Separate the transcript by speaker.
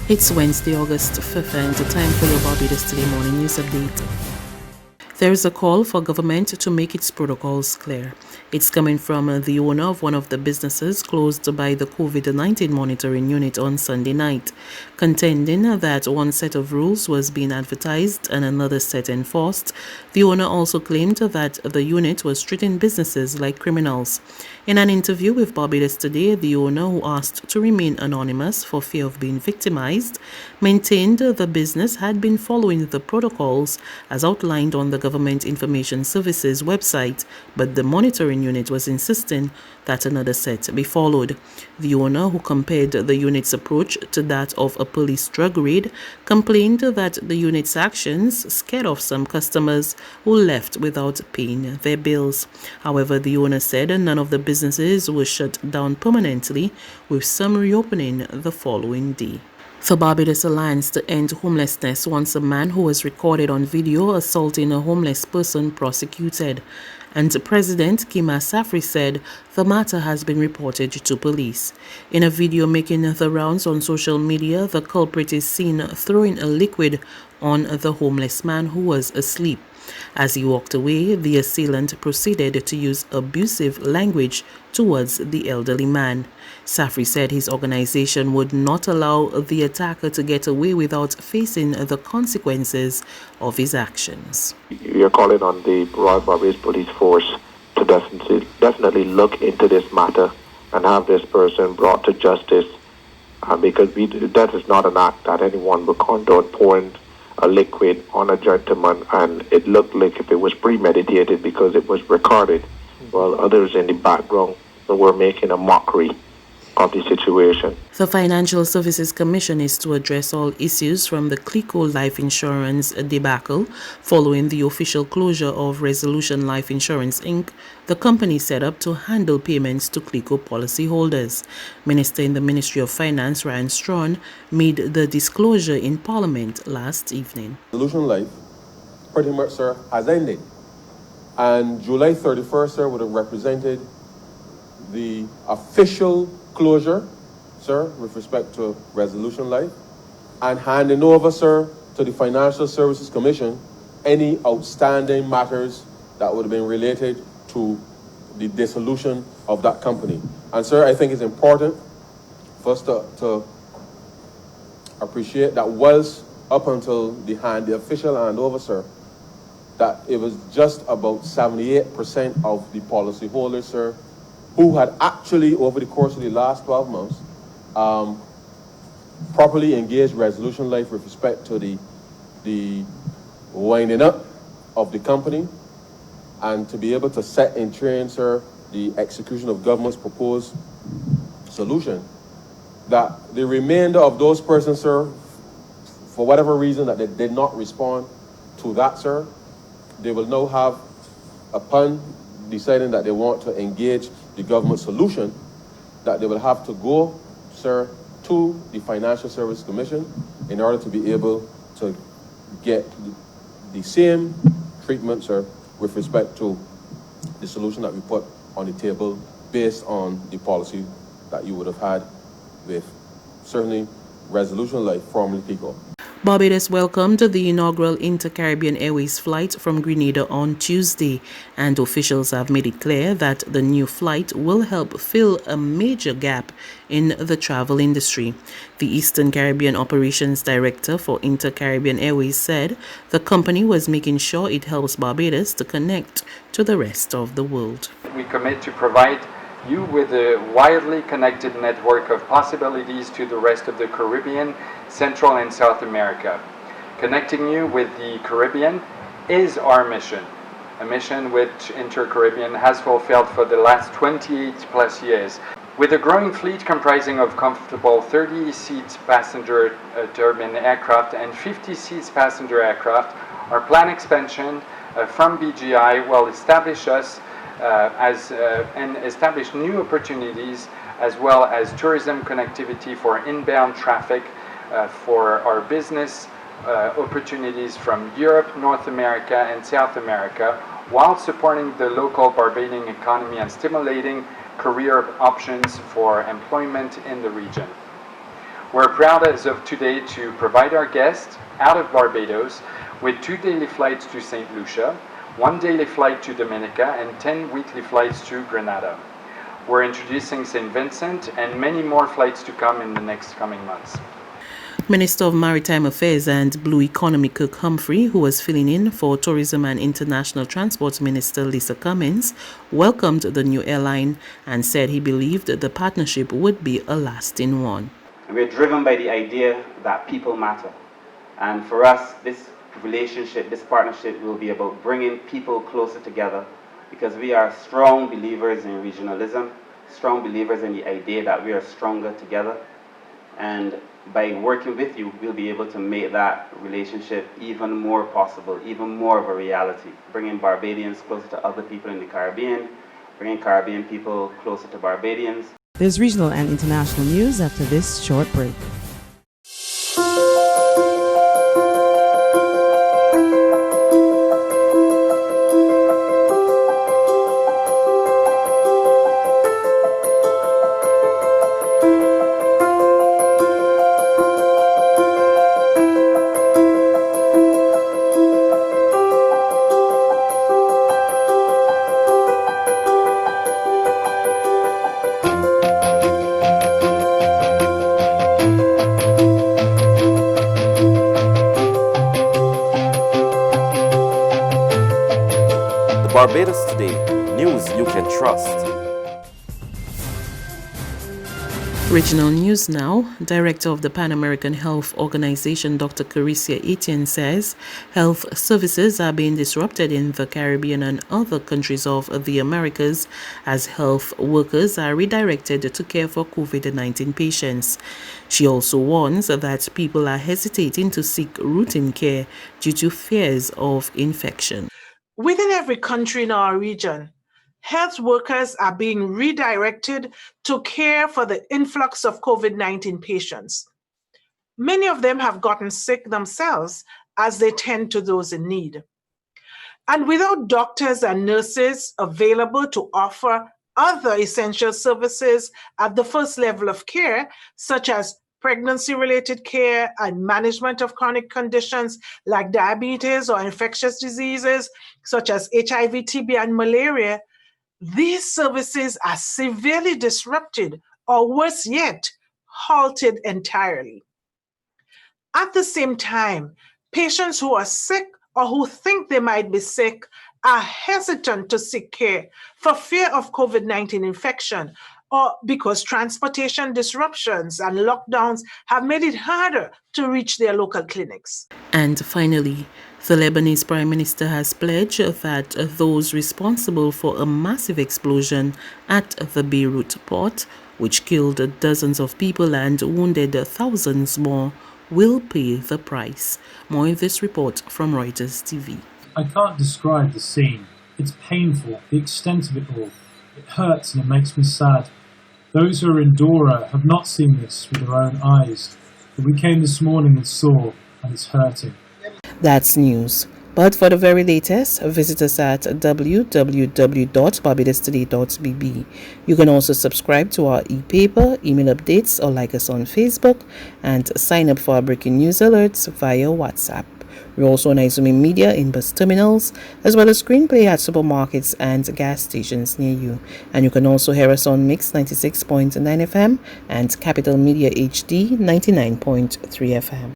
Speaker 1: It's Wednesday, August 5th, and time for your Barbados Today morning news update. There is a call for government to make its protocols clear. It's coming from the owner of one of the businesses closed by the COVID-19 monitoring unit on Sunday night, contending that one set of rules was being advertised and another set enforced. The owner also claimed that the unit was treating businesses like criminals. In an interview with Barbados Today, the owner, who asked to remain anonymous for fear of being victimized, maintained the business had been following the protocols as outlined on the Government Information Services website, but the monitoring unit was insisting that another set be followed. The owner, who compared the unit's approach to that of a police drug raid, complained that the unit's actions scared off some customers who left without paying their bills. However, the owner said none of the businesses were shut down permanently, with some reopening the following day. The Barbados Alliance to End Homelessness wants a man who was recorded on video assaulting a homeless person prosecuted, and President Kima Safri said the matter has been reported to police. In a video making the rounds on social media, the culprit is seen throwing a liquid on the homeless man who was asleep. As he walked away, the assailant proceeded to use abusive language towards the elderly man. Safri said his organization would not allow the attacker to get away without facing the consequences of his actions.
Speaker 2: We are calling on the Royal Barbados Police Force to definitely look into this matter and have this person brought to justice, because that is not an act that anyone would condone, pouring a liquid on a gentleman, and it looked like if it was premeditated because it was recorded, while others in the background were making a mockery of the situation.
Speaker 1: The Financial Services Commission is to address all issues from the CLICO life insurance debacle following the official closure of Resolution Life Insurance Inc., the company set up to handle payments to CLICO policyholders. Minister in the Ministry of Finance, Ryan Strawn, made the disclosure in Parliament last evening.
Speaker 3: Resolution Life pretty much, sir, has ended. And July 31st, sir, would have represented the official closure, sir, with respect to Resolution Life, and handing over, sir, to the Financial Services Commission any outstanding matters that would have been related to the dissolution of that company. And, sir, I think it's important for us to appreciate that whilst up until the official handover, sir, that it was just about 78% of the policyholders, sir, who had actually, over the course of the last 12 months, properly engaged Resolution Life with respect to the winding up of the company, and to be able to set in train, sir, the execution of government's proposed solution, that the remainder of those persons, sir, for whatever reason that they did not respond to that, sir, they will now have, upon deciding that they want to engage the government solution, that they will have to go, sir, to the Financial Services Commission in order to be able to get the same treatment, sir, with respect to the solution that we put on the table based on the policy that you would have had with certainly Resolution Life, formerly PICO.
Speaker 1: Barbados welcomed the inaugural Inter-Caribbean Airways flight from Grenada on Tuesday, and officials have made it clear that the new flight will help fill a major gap in the travel industry. The Eastern Caribbean Operations Director for Inter-Caribbean Airways said the company was making sure it helps Barbados to connect to the rest of the world.
Speaker 4: We commit to provide you with a widely connected network of possibilities to the rest of the Caribbean, Central and South America. Connecting you with the Caribbean is our mission, a mission which Inter-Caribbean has fulfilled for the last 28 plus years. With a growing fleet comprising of comfortable 30-seat passenger turbine aircraft and 50-seat passenger aircraft, our planned expansion from BGI will establish us and establish new opportunities, as well as tourism connectivity for inbound traffic for our business opportunities from Europe, North America, and South America, while supporting the local Barbadian economy and stimulating career options for employment in the region. We're proud as of today to provide our guests out of Barbados with 2 daily flights to St. Lucia, 1 daily flight to Dominica, and 10 weekly flights to Grenada. We're introducing St. Vincent and many more flights to come in the next coming months.
Speaker 1: Minister of Maritime Affairs and Blue Economy Kirk Humphrey, who was filling in for Tourism and International Transport Minister Lisa Cummins, welcomed the new airline and said he believed the partnership would be a lasting one.
Speaker 5: We're driven by the idea that people matter. And for us, this relationship, this partnership will be about bringing people closer together, because we are strong believers in regionalism, strong believers in the idea that we are stronger together. And by working with you, we'll be able to make that relationship even more possible, even more of a reality, bringing Barbadians closer to other people in the Caribbean, bringing Caribbean people closer to Barbadians.
Speaker 6: There's regional and international news after this short break.
Speaker 7: Barbados Today, news you can trust.
Speaker 1: Regional news now. Director of the Pan American Health Organization, Dr. Caricia Etienne, says health services are being disrupted in the Caribbean and other countries of the Americas as health workers are redirected to care for COVID-19 patients. She also warns that people are hesitating to seek routine care due to fears of infection.
Speaker 8: Within every country in our region, health workers are being redirected to care for the influx of COVID-19 patients. Many of them have gotten sick themselves as they tend to those in need. And without doctors and nurses available to offer other essential services at the first level of care, such as pregnancy-related care and management of chronic conditions like diabetes or infectious diseases such as HIV, TB, and malaria, these services are severely disrupted, or worse yet, halted entirely. At the same time, patients who are sick or who think they might be sick are hesitant to seek care for fear of COVID-19 infection, or because transportation disruptions and lockdowns have made it harder to reach their local clinics.
Speaker 1: And finally, the Lebanese Prime Minister has pledged that those responsible for a massive explosion at the Beirut port, which killed dozens of people and wounded thousands more, will pay the price. More in this report from Reuters TV.
Speaker 9: I can't describe the scene. It's painful, the extent of it all. It hurts and it makes me sad. Those who are in Dora have not seen this with their own eyes, but we came this morning and saw, and it's hurting.
Speaker 1: That's news. But for the very latest, visit us at www.barbadostoday.bb. You can also subscribe to our e-paper, email updates, or like us on Facebook, and sign up for our breaking news alerts via WhatsApp. We're also on Izumi Media in bus terminals, as well as screenplay at supermarkets and gas stations near you. And you can also hear us on Mix 96.9 FM and Capital Media HD 99.3 FM.